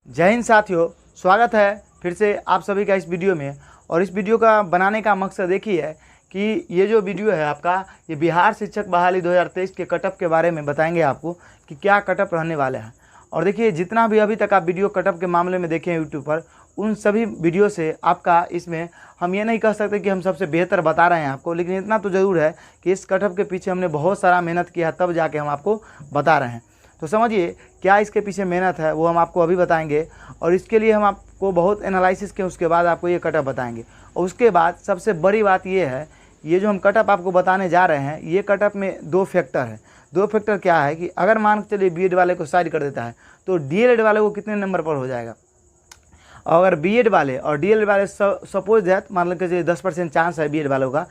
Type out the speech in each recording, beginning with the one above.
जय हिंद साथियों, स्वागत है फिर से आप सभी का इस वीडियो में। और इस वीडियो का बनाने का मकसद एक ही है कि ये जो वीडियो है आपका, ये बिहार शिक्षक बहाली 2023 के कटअप के बारे में बताएंगे आपको कि क्या कटअप रहने वाले हैं। और देखिए, जितना भी अभी तक आप वीडियो कटअप के मामले में देखे हैं यूट्यूब पर, उन सभी वीडियो से आपका इसमें हम ये नहीं कह सकते कि हम सबसे बेहतर बता रहे हैं आपको, लेकिन इतना तो ज़रूर है कि इस कटअप के पीछे हमने बहुत सारा मेहनत किया, तब जाके हम आपको बता रहे हैं। तो समझिए क्या इसके पीछे मेहनत है, वो हम आपको अभी बताएंगे। और इसके लिए हम आपको बहुत एनालिसिस के उसके बाद आपको ये कटअप बताएंगे। और उसके बाद सबसे बड़ी बात ये है, ये जो हम कटअप आपको बताने जा रहे हैं, ये कटअप में दो फैक्टर है। दो फैक्टर क्या है कि अगर मान के चलिए बीएड वाले को साइड कर देता है तो डीएलएड वाले को कितने नंबर पर हो जाएगा। और अगर बीएड वाले और डीएलएड वाले सपोज दैट मान लो कि 10% चांस है बीएड वालों का,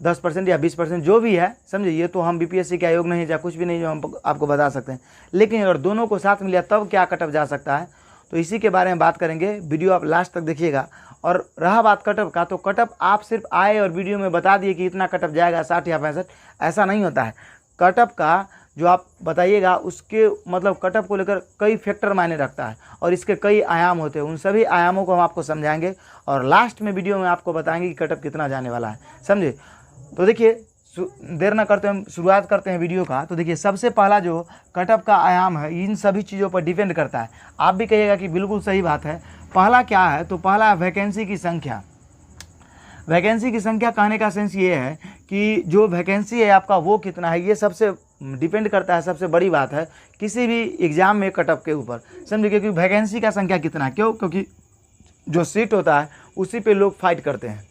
10% या 20% जो भी है, समझिए। ये तो हम बीपीएससी के आयोग नहीं या कुछ भी नहीं जो हम आपको बता सकते हैं, लेकिन अगर दोनों को साथ मिला तब क्या कटअप जा सकता है, तो इसी के बारे में बात करेंगे। वीडियो आप लास्ट तक देखिएगा। और रहा बात कटअप का, तो कटअप आप सिर्फ आए और वीडियो में बता दिए कि इतना कटअप जाएगा 60 या 65, ऐसा नहीं होता है। कटअप का जो आप बताइएगा उसके मतलब कटअप को लेकर कई फैक्टर मायने रखता है और इसके कई आयाम होते हैं। उन सभी आयामों को हम आपको समझाएंगे और लास्ट में वीडियो में आपको बताएंगे कि कटअप कितना जाने वाला है, समझे। तो देखिए, देर ना करते हम शुरुआत करते हैं वीडियो का। तो देखिए, सबसे पहला जो कटअप का आयाम है, इन सभी चीज़ों पर डिपेंड करता है। आप भी कहिएगा कि बिल्कुल सही बात है। पहला क्या है, तो पहला वैकेंसी की संख्या। वैकेंसी की संख्या कहने का सेंस ये है कि जो वैकेंसी है आपका वो कितना है, ये सबसे डिपेंड करता है। सबसे बड़ी बात है किसी भी एग्ज़ाम में कटअप के ऊपर, समझिए, क्योंकि वैकेंसी का संख्या कितना है। क्यों? क्योंकि जो सीट होता है उसी पे लोग फाइट करते हैं।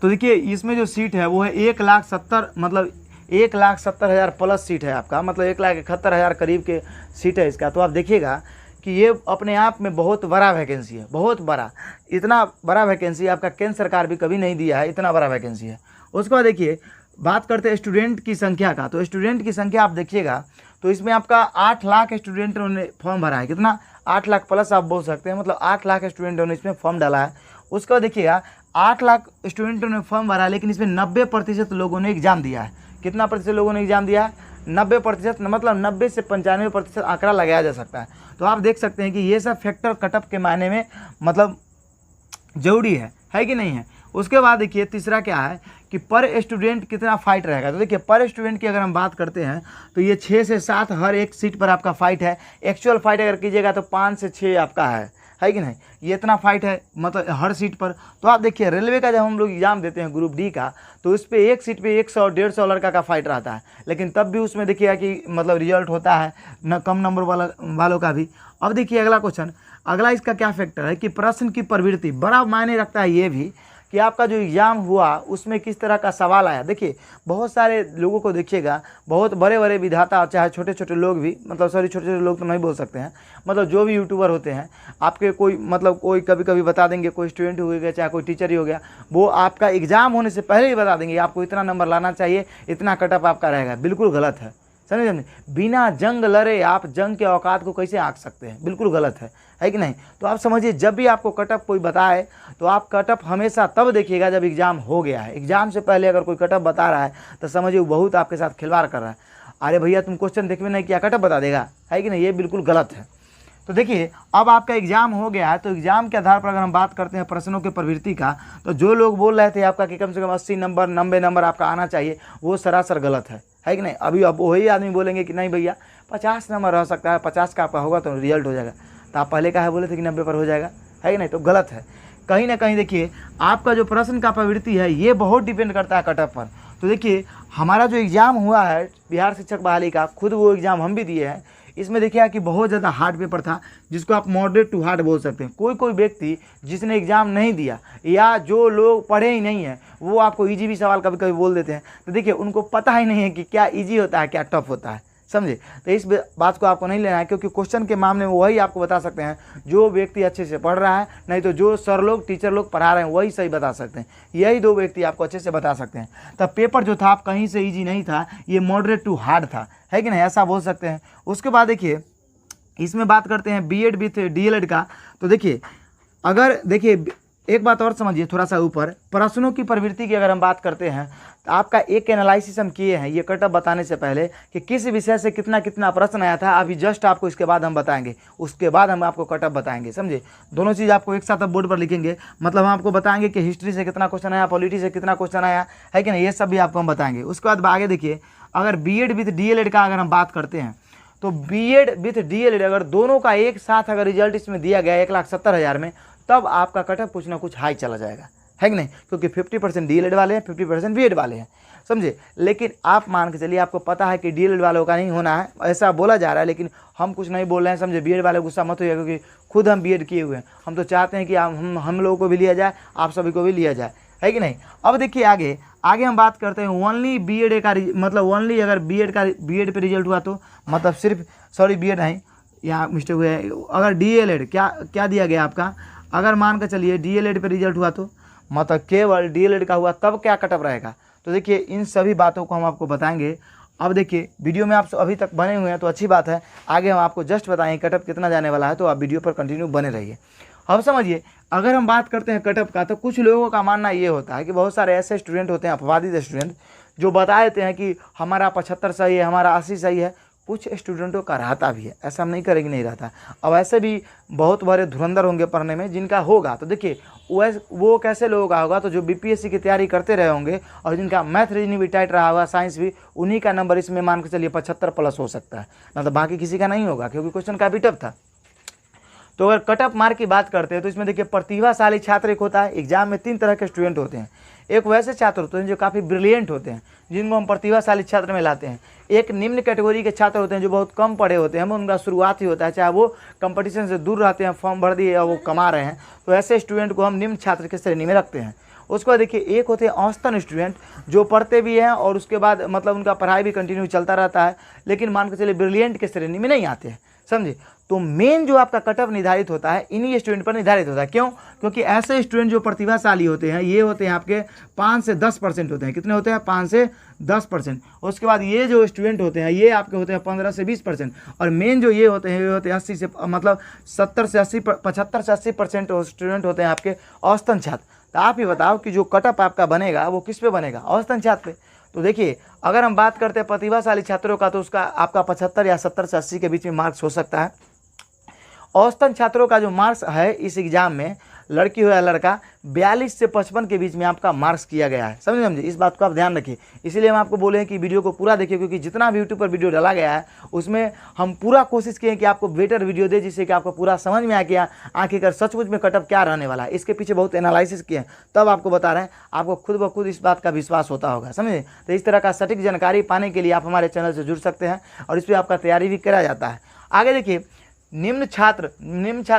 तो देखिए, इसमें जो सीट है वो है 1,70,000, मतलब 1,70,000 प्लस सीट है आपका, मतलब 1,71,000 करीब के सीट है इसका। तो आप देखिएगा कि ये अपने आप में बहुत बड़ा वैकेंसी है, बहुत बड़ा। इतना बड़ा वैकेंसी आपका केंद्र सरकार भी कभी नहीं दिया है, इतना बड़ा वैकेंसी है। उसके बाद देखिए, बात करते हैं स्टूडेंट की संख्या का। तो स्टूडेंट की संख्या आप देखिएगा तो इसमें आपका 8 लाख स्टूडेंटों ने फॉर्म भरा है। कितना? 8 लाख प्लस आप बोल सकते हैं, मतलब 8 लाख स्टूडेंटों ने इसमें फॉर्म डाला है। उसके बाद देखिएगा, 8 लाख स्टूडेंटों ने फॉर्म भरा, लेकिन इसमें 90% लोगों ने एग्जाम दिया है। कितना प्रतिशत लोगों ने एग्जाम दिया है? 90%, मतलब 90 से 95% आंकड़ा लगाया जा सकता है। तो आप देख सकते हैं कि ये सब फैक्टर कटअप के मायने में मतलब जरूरी है कि नहीं है। उसके बाद देखिए, तीसरा क्या है कि पर स्टूडेंट कितना फाइट रहेगा। तो देखिए, पर स्टूडेंट की अगर हम बात करते हैं तो ये 6 से 7 हर एक सीट पर आपका फाइट है। एक्चुअल फाइट अगर कीजिएगा तो 5 से 6 आपका है कि नहीं। ये इतना फाइट है मतलब हर सीट पर। तो आप देखिए, रेलवे का जब हम लोग एग्जाम देते हैं ग्रुप डी का, तो उस पर एक सीट पे 100-150 लड़का का फाइट रहता है, लेकिन तब भी उसमें देखिएगा कि मतलब रिजल्ट होता है न कम नंबर वालों का भी। अब देखिए अगला क्वेश्चन, अगला इसका क्या फैक्टर है कि प्रश्न की प्रवृत्ति बड़ा मायने रखता है। ये भी कि आपका जो एग्ज़ाम हुआ उसमें किस तरह का सवाल आया। देखिए, बहुत सारे लोगों को देखिएगा, बहुत बड़े बड़े विधाता, चाहे छोटे छोटे लोग भी, मतलब सॉरी छोटे छोटे लोग तो नहीं बोल सकते हैं, मतलब जो भी यूट्यूबर होते हैं आपके, कोई मतलब कोई कभी कभी बता देंगे, कोई स्टूडेंट हो गया चाहे कोई टीचर ही हो गया, वो आपका एग्ज़ाम होने से पहले ही बता देंगे आपको इतना नंबर लाना चाहिए, इतना कटअप आपका रहेगा। बिल्कुल गलत है, समझे। बिना जंग लड़े आप जंग के औकात को कैसे आंक सकते हैं? बिल्कुल गलत है कि नहीं। तो आप समझिए, जब भी आपको कटअप कोई बताए तो आप कटअप हमेशा तब देखिएगा जब एग्जाम हो गया है। एग्जाम से पहले अगर कोई कटअप बता रहा है तो समझिए वो बहुत आपके साथ खिलवाड़ कर रहा है। अरे भैया, तुम क्वेश्चन देखने नहीं किया, कटअप बता देगा, है कि नहीं। ये बिल्कुल गलत है। तो देखिए, अब आपका एग्जाम हो गया है, तो एग्जाम के आधार पर अगर हम बात करते हैं प्रश्नों के प्रवृत्ति का, तो जो लोग बोल रहे थे आपका कि कम से कम 80 नंबर 90 नंबर आपका आना चाहिए, वो सरासर गलत है कि नहीं। अभी अब वही आदमी बोलेंगे कि नहीं भैया 50 नंबर रह सकता है, 50 का आपका होगा तो रिजल्ट हो जाएगा। तो आप पहले कहा बोले थे कि 90 पर हो जाएगा, है कि नहीं। तो गलत है। कहीं ना कहीं देखिए, आपका जो प्रश्न का प्रवृत्ति है ये बहुत डिपेंड करता है कटअप पर। तो देखिए, हमारा जो एग्ज़ाम हुआ है बिहार शिक्षक बहाली का, खुद वो एग्ज़ाम हम भी दिए हैं। इसमें देखिए कि बहुत ज़्यादा हार्ड पेपर था, जिसको आप मॉडरेट टू हार्ड बोल सकते हैं। कोई व्यक्ति जिसने एग्ज़ाम नहीं दिया या जो लोग पढ़े ही नहीं हैं, वो आपको इजी भी सवाल कभी कभी बोल देते हैं। तो देखिए, उनको पता ही नहीं है कि क्या इजी होता है, क्या टफ होता है, समझे। तो इस बात को आपको नहीं लेना है, क्योंकि क्वेश्चन के मामले में वही आपको बता सकते हैं जो व्यक्ति अच्छे से पढ़ रहा है, नहीं तो जो सर लोग टीचर लोग पढ़ा रहे हैं वही सही बता सकते हैं। यही दो व्यक्ति आपको अच्छे से बता सकते हैं। तब पेपर जो था आप कहीं से इजी नहीं था, ये मॉडरेट टू हार्ड था, है कि नहीं, ऐसा बोल सकते हैं। उसके बाद देखिए, इसमें बात करते हैं बीएड विथ डीएलएड का। तो देखिए, अगर देखिए एक बात और समझिए थोड़ा सा ऊपर, प्रश्नों की प्रवृत्ति की अगर हम बात करते हैं तो आपका एक एनालिसिस हम किए हैं ये कटअप बताने से पहले कि किस विषय से कितना कितना प्रश्न आया था। अभी जस्ट आपको इसके बाद हम बताएंगे, उसके बाद हम आपको कटअप बताएंगे, समझे। दोनों चीज़ आपको एक साथ अब बोर्ड पर लिखेंगे, मतलब हम आपको बताएंगे कि हिस्ट्री से कितना क्वेश्चन आया, पॉलिटी से कितना क्वेश्चन आया है कि नहीं, ये सब भी आपको हम बताएंगे। उसके बाद आगे देखिए, अगर बीएड विथ डीएलएड का अगर हम बात करते हैं तो बीएड विथ डीएलएड अगर दोनों का एक साथ अगर रिजल्ट इसमें दिया गया 1,70,000 में, तब आपका कटअप कुछ ना कुछ हाई चला जाएगा, है कि नहीं, क्योंकि 50% डीएलएड वाले हैं, 50% बीएड वाले हैं, समझे। लेकिन आप मान के चलिए आपको पता है कि डीएलएड वालों का नहीं होना है, ऐसा बोला जा रहा है, लेकिन हम कुछ नहीं बोल रहे हैं, समझे। बीएड वाले गुस्सा मत होइए, क्योंकि खुद हम बीएड किए हुए हैं, हम तो चाहते हैं कि हम लोगों को भी लिया जाए, आप सभी को भी लिया जाए, है कि नहीं। अब देखिए आगे हम बात करते हैं ओनली बीएड का, मतलब ओनली अगर बीएड पे रिजल्ट हुआ तो, मतलब सिर्फ, सॉरी बीएड नहीं, यहाँ मिस्टेक हुआ है, अगर डीएलएड क्या दिया गया आपका, अगर मान कर चलिए डीएलएड पे रिजल्ट हुआ तो, मतलब केवल डीएलएड का हुआ तब क्या कटअप रहेगा। तो देखिए इन सभी बातों को हम आपको बताएंगे। अब देखिए वीडियो में आप अभी तक बने हुए हैं तो अच्छी बात है, आगे हम आपको जस्ट बताएंगे कटअप कितना जाने वाला है, तो आप वीडियो पर कंटिन्यू बने रहिए। अब समझिए, अगर हम बात करते हैं कटअप का, तो कुछ लोगों का मानना ये होता है कि बहुत सारे ऐसे स्टूडेंट होते हैं, अपवादित स्टूडेंट, जो बता देते हैं कि हमारा 75 सही है, हमारा 80 सही है। कुछ स्टूडेंटों का रहता भी है, ऐसा हम नहीं करेंगे नहीं रहता। अब ऐसे भी बहुत बड़े धुरंधर होंगे पढ़ने में जिनका होगा, तो देखिए वो कैसे लोगों का होगा, तो जो बीपीएससी की तैयारी करते रहे होंगे और जिनका मैथ रीजनिंग भी टाइट रहा होगा, साइंस भी, उन्हीं का नंबर इसमें मान के चलिए 75+ हो सकता है, ना तो बाकी किसी का नहीं होगा, क्योंकि क्वेश्चन काफी टफ था। तो अगर कटअप मार्क की बात करते हैं तो इसमें देखिए प्रतिभाशाली छात्र एक होता है। एग्जाम में 3 तरह के स्टूडेंट होते हैं। एक वैसे छात्र होते हैं जो काफ़ी ब्रिलियंट होते हैं, जिनको हम प्रतिभाशाली छात्र में लाते हैं। एक निम्न कैटेगरी के छात्र होते हैं जो बहुत कम पढ़े होते हैं, उनका शुरुआत ही होता है, चाहे वो कंपटीशन से दूर रहते हैं, फॉर्म भर दिए या वो कमा रहे हैं, तो ऐसे स्टूडेंट को हम निम्न छात्र की श्रेणी में रखते हैं। उसके बाद देखिए एक होते हैं औसतन स्टूडेंट, जो पढ़ते भी हैं और उसके बाद मतलब उनका पढ़ाई भी कंटिन्यू चलता रहता है, लेकिन मान के चलिए ब्रिलियंट के श्रेणी में नहीं आते हैं, समझे। तो मेन जो आपका कटअप निर्धारित होता है इन्हीं स्टूडेंट पर निर्धारित होता है। क्यों? क्योंकि ऐसे स्टूडेंट जो प्रतिभाशाली होते हैं ये होते हैं आपके 5 से 10% होते हैं। कितने होते हैं? 5 से 10%। उसके बाद ये जो स्टूडेंट होते हैं ये आपके होते हैं 15 से 20%। और मेन जो ये होते हैं 80 से मतलब 70 से 80 75 से 80% स्टूडेंट होते हैं आपके औसतन छात्र। तो आप ही बताओ कि जो कटअप आपका बनेगा वो किस पे बनेगा? औसतन छात्र पे। तो देखिए अगर हम बात करते हैं प्रतिभाशाली छात्रों का तो उसका आपका 75 या 70 से 80 के बीच में मार्क्स हो सकता है। औसतन छात्रों का जो मार्क्स है इस एग्जाम में, लड़की हो या लड़का, 42 से 55 के बीच में आपका मार्क्स किया गया है। समझे? इस बात को आप ध्यान रखिए। इसीलिए हम आपको बोले हैं कि वीडियो को पूरा देखिए, क्योंकि जितना भी यूट्यूब पर वीडियो डाला गया है उसमें हम पूरा कोशिश किए कि आपको बेटर वीडियो दे, जिससे कि आपको पूरा समझ में आ गया आखिरकार सचमुच में कटअप क्या रहने वाला है। इसके पीछे बहुत एनालिसिस किए हैं, तब आपको बता रहे हैं। आपको खुद ब खुद इस बात का विश्वास होता होगा, समझे? तो इस तरह का सटीक जानकारी पाने के लिए आप हमारे चैनल से जुड़ सकते हैं और इस पर आपका तैयारी भी करा जाता है। आगे देखिए निम्न छात्र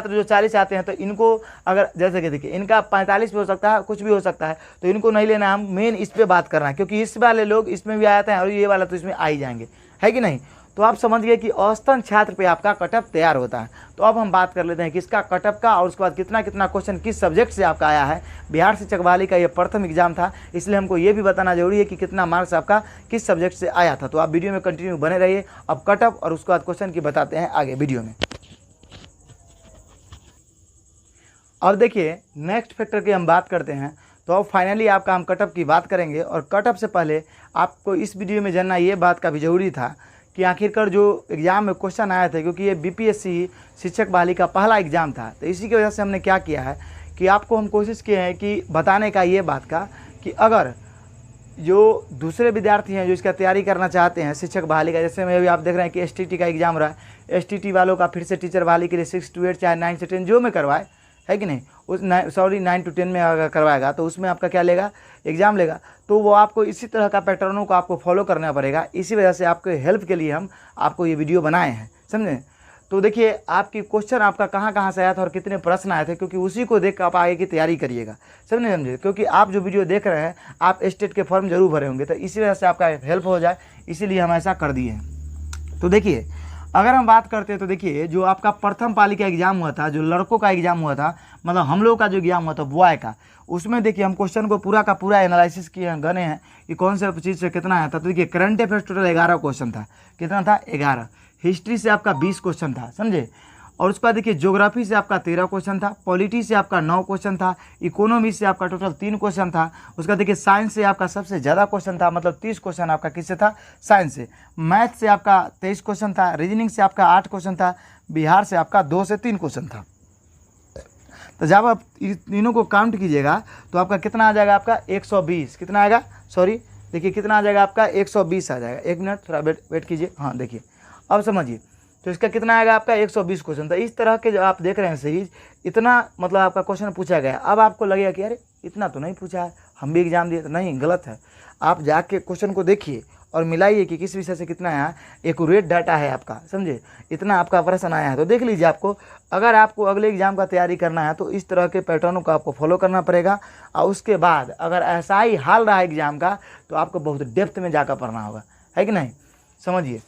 जो 40 आते हैं तो इनको अगर जैसे कि देखिए इनका 45 भी हो सकता है, कुछ भी हो सकता है, तो इनको नहीं लेना। हम मेन इस पे बात करना है, क्योंकि इस वाले लोग इसमें भी आ जाते हैं और ये वाला तो इसमें आ ही जाएंगे, है कि नहीं? तो आप समझ गए कि औसतन छात्र पे आपका कटअप तैयार होता है। तो अब हम बात कर लेते हैं किसका कटअप का, और उसके बाद कितना कितना क्वेश्चन किस सब्जेक्ट से आपका आया है। बिहार शिक्षक बहाली का ये प्रथम एग्जाम था, इसलिए हमको ये भी बताना जरूरी है कि कितना मार्क्स आपका किस सब्जेक्ट से आया था। तो आप वीडियो में कंटिन्यू बने रहिए। अब कटअप और उसके बाद क्वेश्चन की बताते हैं आगे वीडियो में। और देखिए नेक्स्ट फैक्टर की हम बात करते हैं, तो अब फाइनली आपका हम कटअप की बात करेंगे। और कटअप से पहले आपको इस वीडियो में जानना ये बात का भी ज़रूरी था कि आखिरकार जो एग्ज़ाम में क्वेश्चन आए थे, क्योंकि ये बीपीएससी शिक्षक बहाली का पहला एग्ज़ाम था, तो इसी की वजह से हमने क्या किया है कि आपको हम कोशिश किए हैं कि बताने का ये बात का कि अगर जो दूसरे विद्यार्थी हैं जो इसका तैयारी करना चाहते हैं शिक्षक बहाली का, जैसे में अभी आप देख रहे हैं कि एसटीटी का एग्ज़ाम रहा है, एसटीटी वालों का फिर से टीचर बहाली के लिए 6 to 8 चाहे 9 से 10 जो में करवाए, है कि नहीं, उस 9 to 10 में अगर करवाएगा तो उसमें आपका क्या लेगा, एग्ज़ाम लेगा। तो वो आपको इसी तरह का पैटर्नों को आपको फॉलो करना पड़ेगा। इसी वजह से आपके हेल्प के लिए हम आपको ये वीडियो बनाए हैं, समझे? तो देखिए आपकी क्वेश्चन आपका कहाँ से आया था और कितने प्रश्न आए थे, क्योंकि उसी को देख कर आप आगे की तैयारी करिएगा, समझे? क्योंकि आप जो वीडियो देख रहे हैं आप स्टेट के फॉर्म जरूर भरे होंगे, तो इसी वजह से आपका हेल्प हो जाए, इसीलिए हम ऐसा कर दिए हैं। तो देखिए अगर हम बात करते हैं तो देखिए जो आपका प्रथम पाली का एग्ज़ाम हुआ था, जो लड़कों का एग्ज़ाम हुआ था, मतलब हम लोग का जो एग्ज़ाम हुआ था बॉय का, उसमें देखिए हम क्वेश्चन को पूरा का पूरा एनालिसिस किए हैं, गने हैं कि कौन से चीज़ से कितना आया था। तो देखिए करंट अफेयर्स टोटल 11 क्वेश्चन था। कितना था? 11। हिस्ट्री से आपका 20 क्वेश्चन था, समझे? और उसके बाद देखिए ज्योग्राफी से आपका 13 क्वेश्चन था, पॉलिटी से आपका 9 क्वेश्चन था, इकोनॉमी से आपका टोटल 3 क्वेश्चन था। उसके बाद देखिए साइंस से आपका सबसे ज़्यादा क्वेश्चन था, मतलब 30 क्वेश्चन आपका किससे था, साइंस से। मैथ से आपका 23 क्वेश्चन था, रीजनिंग से आपका 8 क्वेश्चन था, बिहार से आपका 2 से 3 क्वेश्चन था। तो जब आप इन तीनों को काउंट कीजिएगा तो आपका कितना आ जाएगा, आपका 120, कितना आएगा, सॉरी देखिए कितना आ जाएगा आपका 120 आ जाएगा। एक मिनट थोड़ा वेट कीजिए, हाँ देखिए अब समझिए। तो इसका कितना आएगा आपका 120 क्वेश्चन। तो इस तरह के जो आप देख रहे हैं सीरीज, इतना मतलब आपका क्वेश्चन पूछा गया। अब आपको लगेगा कि अरे इतना तो नहीं पूछा है, हम भी एग्जाम दिए, तो नहीं, गलत है। आप जाके क्वेश्चन को देखिए और मिलाइए कि किस विषय से कितना आया, एक्यूरेट डाटा है आपका, समझे, इतना आपका प्रश्न आया है। तो देख लीजिए, आपको अगर आपको अगले एग्जाम का तैयारी करना है तो इस तरह के पैटर्नों को आपको फॉलो करना पड़ेगा। और उसके बाद अगर ऐसा ही हाल रहा एग्जाम का तो आपको बहुत डेप्थ में जाकर पढ़ना होगा, है कि नहीं, समझिए।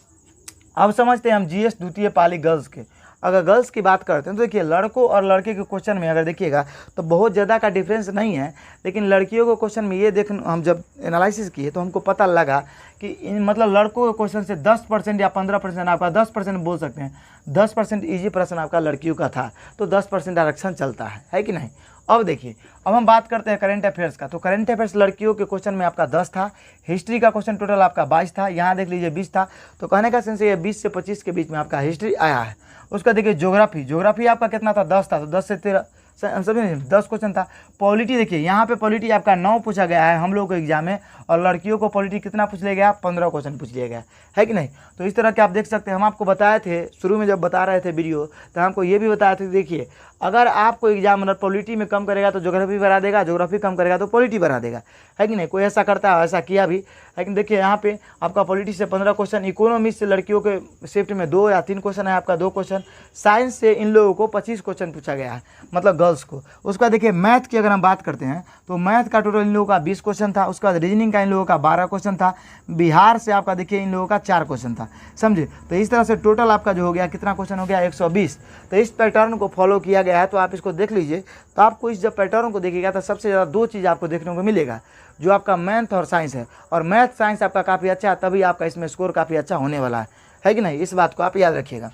अब समझते हैं हम जीएस द्वितीय पाली गर्ल्स के। अगर गर्ल्स की बात करते हैं तो देखिए लड़कों और लड़के के क्वेश्चन में अगर देखिएगा तो बहुत ज़्यादा का डिफरेंस नहीं है, लेकिन लड़कियों के क्वेश्चन में ये हम जब एनालिसिस किए तो हमको पता लगा कि मतलब लड़कों के क्वेश्चन से 10% या 15%, आपका 10% बोल सकते हैं, 10% ईजी प्रश्न आपका लड़कियों का था, तो 10% आरक्षण चलता है कि नहीं। अब देखिए, अब हम बात करते हैं करंट अफेयर्स का। तो करंट अफेयर्स लड़कियों के क्वेश्चन में आपका 10 था, हिस्ट्री का क्वेश्चन टोटल आपका 22 था, यहाँ देख लीजिए 20 था। तो कहने का सेंस ये 20 से 25 के बीच में आपका हिस्ट्री आया है। उसका देखिए ज्योग्राफी आपका कितना था, 10 था, तो 10 से 13 समझे 10 क्वेश्चन था। पॉलिटी देखिए यहाँ पे पॉलिटी आपका 9 पूछा गया है हम लोग को एग्जाम में, और लड़कियों को पॉलिटी कितना पूछ लिया गया, 15 क्वेश्चन पूछ लिया गया है कि नहीं। तो इस तरह के आप देख सकते हैं। हम आपको बताए थे शुरू में जब बता रहे थे वीडियो, तो हमको ये भी बताए थे, देखिए अगर आपको एग्जाम मतलब पॉलिटी में कम करेगा तो ज्योग्राफी बढ़ा देगा, ज्योग्राफी कम करेगा तो पॉलिटी बढ़ा देगा, है कि नहीं। कोई ऐसा करता है, ऐसा किया भी, लेकिन देखिए यहाँ पे आपका पॉलिटी से 15 क्वेश्चन, इकोनॉमी से लड़कियों के शिफ्ट में 2 या 3 क्वेश्चन है आपका 2 क्वेश्चन, साइंस से इन लोगों को 25 क्वेश्चन पूछा गया है, मतलब गर्ल्स को। उसका देखिए मैथ की अगर हम बात करते हैं तो मैथ का टोटल इन लोगों का 20 क्वेश्चन था। उसके बाद रीजनिंग का इन लोगों का 12 क्वेश्चन था, बिहार से आपका देखिए इन लोगों का 4 क्वेश्चन था, समझे। तो इस तरह से टोटल आपका जो हो गया, कितना क्वेश्चन हो गया, 120। तो इस पैटर्न को फॉलो किया गया है। तो आप इसको देख लीजिए, तो आपको इस जब पैटर्न को देखिएगा तो सबसे ज़्यादा 2 चीज़ आपको देखने को मिलेगा, जो आपका मैथ और साइंस है। और मैथ साइंस आपका काफ़ी अच्छा है, तभी आपका इसमें स्कोर काफ़ी अच्छा होने वाला है कि नहीं। इस बात को आप याद रखिएगा।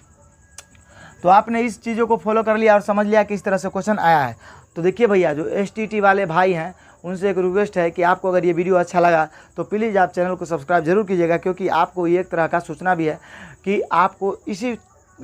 तो आपने इस चीज़ों को फॉलो कर लिया और समझ लिया कि इस तरह से क्वेश्चन आया है। तो देखिए भैया, जो STT वाले भाई हैं उनसे एक रिक्वेस्ट है कि आपको अगर ये वीडियो अच्छा लगा तो प्लीज़ आप चैनल को सब्सक्राइब जरूर कीजिएगा, क्योंकि आपको ये एक तरह का सूचना भी है कि आपको इसी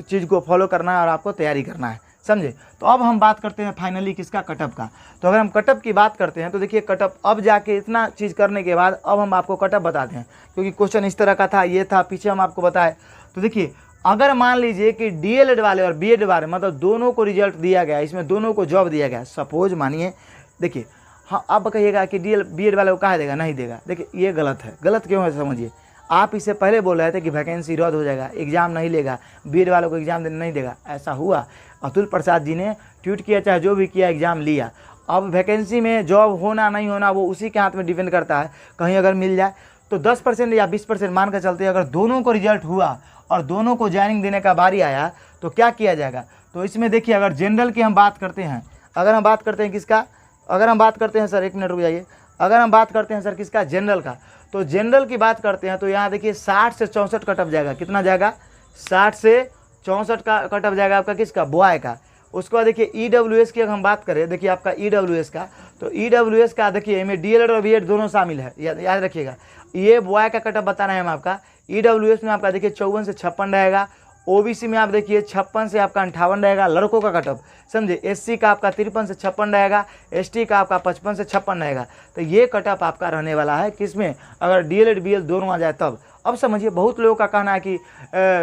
चीज़ को फॉलो करना है और आपको तैयारी करना है, समझे। तो अब हम बात करते हैं फाइनली किसका, कटअप का। तो अगर हम कटअप की बात करते हैं तो देखिए कटअप, अब जाके इतना चीज़ करने के बाद अब हम आपको कटअप बताते हैं, क्योंकि क्वेश्चन इस तरह का था, ये था, पीछे हम आपको बताए। तो देखिए अगर मान लीजिए कि DLED वाले और BED वाले मतलब दोनों को रिजल्ट दिया गया, इसमें दोनों को जॉब दिया गया, सपोज मानिए, देखिए हाँ अब कहिएगा कि BED वाले को कहा देगा, नहीं देगा। देखिए ये गलत है। गलत क्यों है समझिए। आप इससे पहले बोल रहे थे कि वैकेंसी रद्द हो जाएगा, एग्जाम नहीं लेगा, BED वालों को एग्जाम देने नहीं देगा। ऐसा हुआ, अतुल प्रसाद जी ने ट्वीट किया, चाहे जो भी किया, एग्जाम लिया। अब वैकेंसी में जॉब होना नहीं होना वो उसी के हाथ में डिपेंड करता है। कहीं अगर मिल जाए तो 10% या 20% मान कर चलते हैं, अगर दोनों को रिजल्ट हुआ और दोनों को ज्वाइनिंग देने का बारी आया तो क्या किया जाएगा। तो इसमें देखिए अगर जनरल की हम बात करते हैं, अगर हम बात करते हैं किसका, अगर हम बात करते हैं सर, एक मिनट रुक जाइए, अगर हम बात करते हैं सर किसका, जनरल का, तो जनरल की बात करते हैं तो यहाँ देखिए 60 से 64 कटअप जाएगा। कितना जाएगा, 60 से 64 का कटअप जाएगा आपका, किसका, बॉय का। उसके बाद देखिए EWS की अगर हम बात करें, देखिए आपका EWS का, तो EWS का देखिए इनमें DLED और BED दोनों शामिल है, याद रखिएगा। ये बॉय का कटअप बताना है हम आपका। EWS में आपका देखिए 54 से 56 रहेगा, OBC में आप देखिए 56 से आपका 58 रहेगा लड़कों का कटअप, समझे। SC का आपका 53 से 56 रहेगा, ST का आपका 55 से 56 रहेगा। तो ये कटअप आपका रहने वाला है किसमें, अगर DLED BED दोनों आ जाए तब। अब समझिए, बहुत लोगों का कहना है कि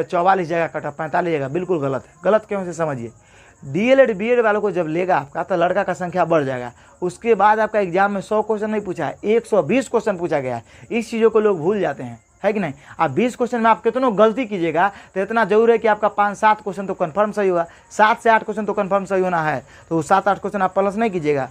44 जाएगा कटअप, 45 जाएगा, बिल्कुल गलत है। गलत क्यों से समझिए, DLED BED वालों को जब लेगा आपका तो लड़का का संख्या बढ़ जाएगा। उसके बाद आपका एग्जाम में 100 क्वेश्चन नहीं पूछा है, 120 क्वेश्चन पूछा गया है। इस चीज़ों को लोग भूल जाते हैं, है कि नहीं। आप 20 क्वेश्चन में आप कितनों गलती कीजिएगा तो इतना जरूर है कि आपका 5-7 क्वेश्चन तो कंफर्म सही होगा, 7 से 8 क्वेश्चन तो कंफर्म सही होना है। तो 7-8 क्वेश्चन आप प्लस नहीं कीजिएगा,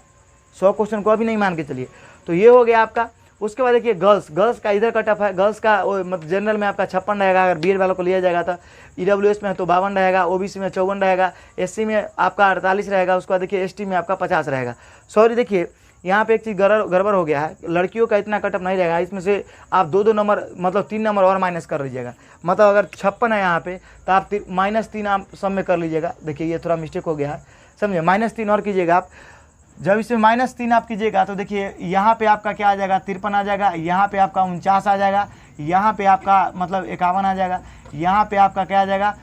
100 क्वेश्चन को अभी नहीं मान के चलिए। तो ये हो गया आपका। उसके बाद देखिए गर्ल्स का इधर कटअप है। गर्ल्स का मतलब जनरल में आपका 56 रहेगा, अगर BED वालों को लिया जाएगा तो। EWS में तो 52 रहेगा, OBC में 54 रहेगा, SC में आपका 48 रहेगा। उसके बाद देखिए ST में आपका 50 रहेगा। सॉरी देखिए यहाँ पे एक चीज़ गड़बड़ हो गया है, लड़कियों का इतना कटअप नहीं रहेगा, इसमें से आप 2-2 नंबर मतलब 3 नंबर और माइनस कर लीजिएगा। मतलब अगर 56 है यहाँ पे तो आप -3 आप सब में कर लीजिएगा। देखिए ये थोड़ा मिस्टेक हो गया है, समझे, -3 और कीजिएगा आप। जब इसमें -3 आप कीजिएगा तो देखिए यहाँ पे आपका क्या आ जाएगा, 53 आ जाएगा, यहाँ पे आपका 49 आ जाएगा, यहाँ पे आपका मतलब 51 आ जाएगा, यहाँ पे आपका क्या आ जाएगा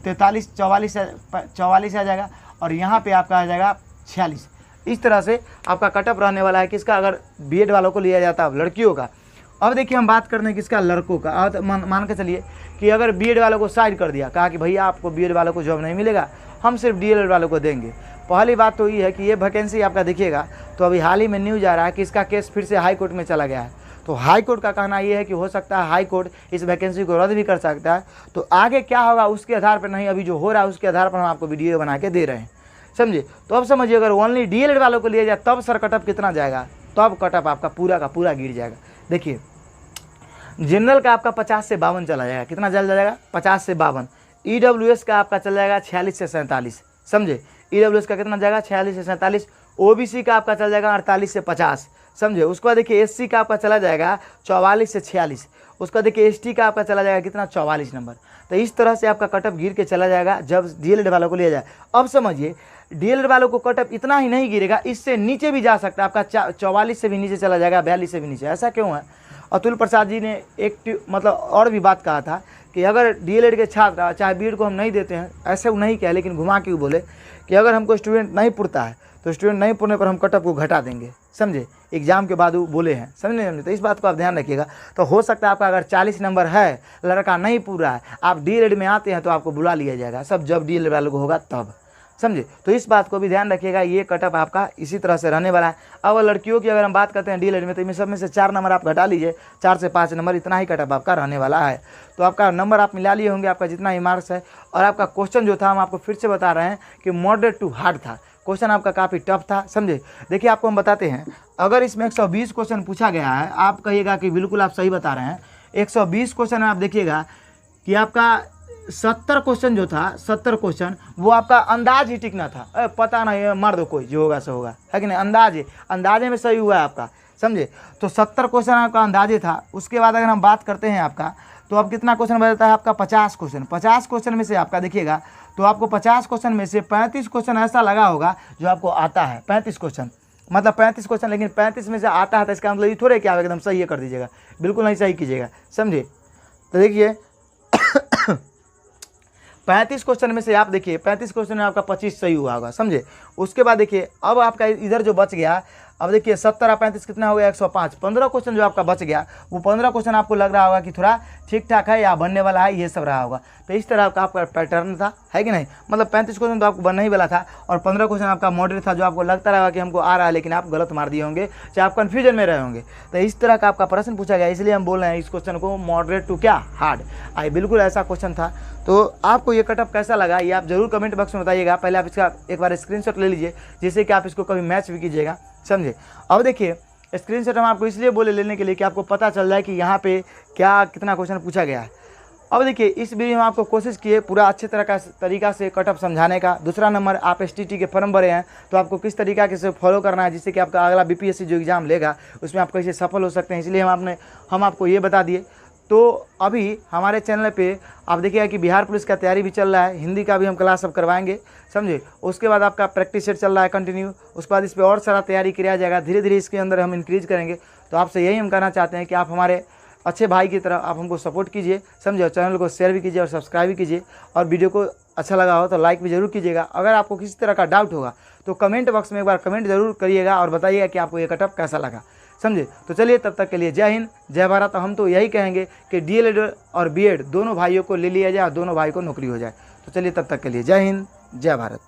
43 44 आ जाएगा, और यहाँ पे आपका आ जाएगा 46। इस तरह से आपका कटअप रहने वाला है किसका, अगर बीएड वालों को लिया जाता है लड़कियों का। अब देखिए हम बात करने किसका, लड़कों का। अब मान के चलिए कि अगर बीएड वालों को साइड कर दिया, कहा कि भैया आपको बीएड वालों को जॉब नहीं मिलेगा, हम सिर्फ डीएलएड वालों को देंगे। पहली बात तो ये है कि ये वैकेंसी आपका देखिएगा तो अभी हाल ही में न्यूज आ रहा है कि इसका केस फिर से हाई कोर्ट में चला गया है। तो हाई कोर्ट का कहना ये है कि हो सकता है हाई कोर्ट इस वैकेंसी को रद्द भी कर सकता है। तो आगे क्या होगा उसके आधार पर नहीं, अभी जो हो रहा है उसके आधार पर हम आपको वीडियो बना के दे रहे हैं, समझे। तो अब समझिए अगर ओनली डीएलएड वालों को लिया जाए तब सर कटअप कितना जाएगा, तब कटअप आपका पूरा का पूरा गिर जाएगा। देखिए जनरल का आपका 50 से 52 चला जाएगा, कितना चल जाएगा 50 से 52। ईडब्ल्यूएस का आपका चल जाएगा 46 से 47, समझे। ईडब्ल्यूएस का कितना जाएगा 46 से 47। ओबीसी का आपका चल जाएगा 48 से 50, समझे। उसके बाद देखिए एससी का आपका चला जाएगा 44 से 46। उसका देखिए एसटी का आपका चला जाएगा कितना 44 नंबर। तो इस तरह से आपका कटअप गिर के चला जाएगा जब डीएलएड वालों को लिया जाए। अब समझिए डीएलएड वालों को कटअप इतना ही नहीं गिरेगा, इससे नीचे भी जा सकता है, आपका 44 से भी नीचे चला जाएगा, 42 से भी नीचे। ऐसा क्यों है? अतुल प्रसाद जी ने एक मतलब और भी बात कहा था कि अगर डीएलएड के छात्र चाहे बीएड को हम नहीं देते हैं, ऐसे वो नहीं कहे लेकिन घुमा के बोले कि अगर हमको स्टूडेंट नहीं पुरता है तो स्टूडेंट नहीं पुरने पर हम कटअप को घटा देंगे, समझे। एग्जाम के बाद वो बोले हैं, समझे। तो इस बात को आप ध्यान रखिएगा। तो हो सकता है आपका अगर 40 नंबर है, लड़का नहीं पूरा है, आप डीएलएड में आते हैं तो आपको बुला लिया जाएगा, सब जब डीएलएड वालों को होगा तब, समझे। तो इस बात को भी ध्यान रखिएगा, ये कटअप आपका इसी तरह से रहने वाला है। अब लड़कियों की अगर हम बात करते हैं डीएलएड में तो इनमें सब में से 4 नंबर आप घटा लीजिए, 4 से 5 नंबर, इतना ही कटअप आपका रहने वाला है। तो आपका नंबर आप मिला लिए होंगे, आपका जितना ही मार्क्स है। और आपका क्वेश्चन जो था हम आपको फिर से बता रहे हैं कि मॉडरेट टू हार्ड था, क्वेश्चन आपका काफ़ी टफ था, समझे। देखिए आपको हम बताते हैं, अगर इसमें 120 क्वेश्चन पूछा गया है, आप कहिएगा कि बिल्कुल आप सही बता रहे हैं। 120 क्वेश्चन में आप देखिएगा कि आपका 70 क्वेश्चन जो था, 70 क्वेश्चन वो आपका अंदाज ही टिकना था, पता नहीं मार दो कोई, जो होगा सो होगा, है कि नहीं। अंदाजे में सही हुआ है आपका, समझे। तो 70 क्वेश्चन आपका अंदाजे था। उसके बाद अगर हम बात करते हैं आपका, तो अब कितना क्वेश्चन बचता है आपका 50 क्वेश्चन। 50 क्वेश्चन में से आपका देखिएगा तो आपको 50 क्वेश्चन में से 35 क्वेश्चन ऐसा लगा होगा जो आपको आता है। 35 क्वेश्चन मतलब 35 क्वेश्चन, लेकिन 35 में से आता है तो इसका मतलब ये थोड़े क्या एकदम सही है कर दीजिएगा, बिल्कुल नहीं सही कीजिएगा, समझे। तो देखिए 35 क्वेश्चन में से आप देखिए 35 क्वेश्चन में आपका 25 सही हुआ होगा, समझे। उसके बाद देखिए अब आपका इधर जो बच गया, अब देखिए 70 और 35 कितना हो गया 105। 15 क्वेश्चन जो आपका बच गया वो 15 क्वेश्चन आपको लग रहा होगा कि थोड़ा ठीक ठाक है या बनने वाला है, ये सब रहा होगा। तो इस तरह का आपका पैटर्न था, है कि नहीं। मतलब 35 क्वेश्चन तो आपको बनने ही वाला था और 15 क्वेश्चन आपका मॉडरेट था, जो आपको लगता रहा कि हमको आ रहा है लेकिन आप गलत मार दिए होंगे, चाहे आप कन्फ्यूजन में रहे होंगे। तो इस तरह का आपका प्रश्न पूछा गया, इसलिए हम बोल रहे हैं इस क्वेश्चन को मॉडरेट टू क्या हार्ड। आई बिल्कुल ऐसा क्वेश्चन था। तो आपको ये कटअप कैसा लगा ये आप जरूर कमेंट बॉक्स में बताइएगा। पहले आप इसका एक बार स्क्रीनशॉट ले लीजिए, जिससे कि आप इसको कभी मैच भी कीजिएगा, समझे। अब देखिए स्क्रीनशॉट हम आपको इसलिए बोले लेने के लिए कि आपको पता चल जाए कि यहाँ पे क्या कितना क्वेश्चन पूछा गया है। अब देखिए इस वीडियो में आपको कोशिश किए पूरा अच्छे तरह का तरीका से कटअप समझाने का। दूसरा नंबर, आप एसटीटी के फॉर्म भरे हैं तो आपको किस तरीका से फॉलो करना है, जिससे कि आपका अगला बीपीएससी जो एग्ज़ाम लेगा उसमें आप कैसे सफल हो सकते हैं, इसलिए हम आपको ये बता दिए। तो अभी हमारे चैनल पे आप देखिएगा कि बिहार पुलिस का तैयारी भी चल रहा है, हिंदी का भी हम क्लास सब करवाएंगे, समझे। उसके बाद आपका प्रैक्टिस सेट चल रहा है कंटिन्यू, उसके बाद इस पर और सारा तैयारी किया जाएगा, धीरे धीरे इसके अंदर हम इंक्रीज करेंगे। तो आपसे यही हम कहना चाहते हैं कि आप हमारे अच्छे भाई की तरह आप हमको सपोर्ट कीजिए, समझे। चैनल को शेयर भी कीजिए और सब्सक्राइब भी कीजिए, और वीडियो को अच्छा लगा हो तो लाइक भी जरूर कीजिएगा। अगर आपको किसी तरह का डाउट होगा तो कमेंट बॉक्स में एक बार कमेंट जरूर करिएगा और बताइएगा कि आपको ये कटअप कैसा लगा, समझे। तो चलिए तब तक के लिए जय हिंद जय भारत। हम तो यही कहेंगे कि डीएलएड और बीएड दोनों भाइयों को ले लिया जाए और दोनों भाई को नौकरी हो जाए। तो चलिए तब तक के लिए जय हिंद जय भारत।